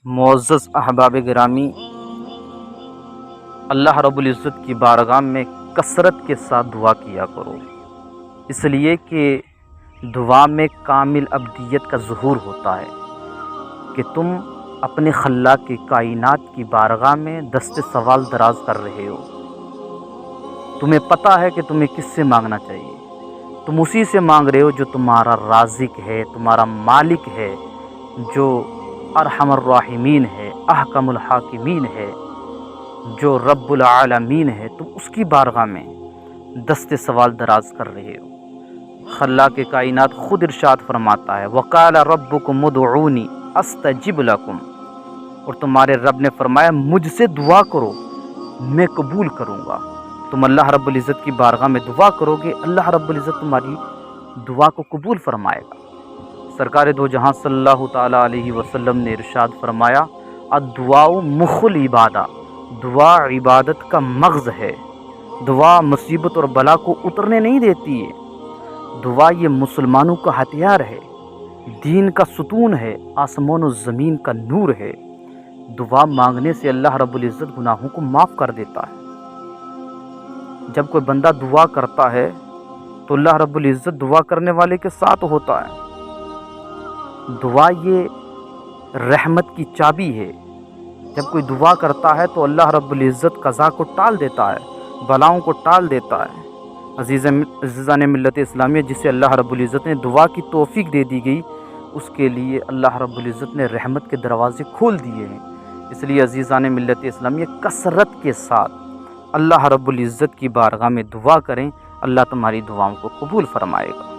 معزز احباب گرامی، اللہ رب العزت کی بارگاہ میں کثرت کے ساتھ دعا کیا کرو، اس لیے کہ دعا میں کامل ابدیت کا ظہور ہوتا ہے کہ تم اپنے خلاق کی کائنات کی بارگاہ میں دست سوال دراز کر رہے ہو۔ تمہیں پتہ ہے کہ تمہیں کس سے مانگنا چاہیے، تم اسی سے مانگ رہے ہو جو تمہارا رازق ہے، تمہارا مالک ہے، جو ارحم الراحمین ہے، احکم الحاکمین ہے، جو رب العالمین ہے۔ تم اس کی بارگاہ میں دست سوال دراز کر رہے ہو۔ خلاق کائنات خود ارشاد فرماتا ہے وقال ربکم ادعونی استجب لکم، اور تمہارے رب نے فرمایا مجھ سے دعا کرو میں قبول کروں گا۔ تم اللہ رب العزت کی بارگاہ میں دعا کرو گے، اللہ رب العزت تمہاری دعا کو قبول فرمائے گا۔ سرکار دو جہاں صلی اللہ تعالیٰ علیہ وسلم نے ارشاد فرمایا الدعاء مخ العبادہ، دعا عبادت کا مغز ہے۔ دعا مصیبت اور بلا کو اترنے نہیں دیتی ہے، دعا یہ مسلمانوں کا ہتھیار ہے، دین کا ستون ہے، آسمان و زمین کا نور ہے۔ دعا مانگنے سے اللہ رب العزت گناہوں کو معاف کر دیتا ہے۔ جب کوئی بندہ دعا کرتا ہے تو اللہ رب العزت دعا کرنے والے کے ساتھ ہوتا ہے۔ دعا یہ رحمت کی چابی ہے۔ جب کوئی دعا کرتا ہے تو اللہ رب العزت قضا کو ٹال دیتا ہے، بلاؤں کو ٹال دیتا ہے۔ عزیزان ملت اسلامیہ، جسے اللہ رب العزت نے دعا کی توفیق دے دی گئی، اس کے لیے اللہ رب العزت نے رحمت کے دروازے کھول دیے ہیں۔ اس لیے عزیزان ملت اسلامیہ، کثرت کے ساتھ اللہ رب العزت کی بارگاہ میں دعا کریں، اللہ تمہاری دعاؤں کو قبول فرمائے گا۔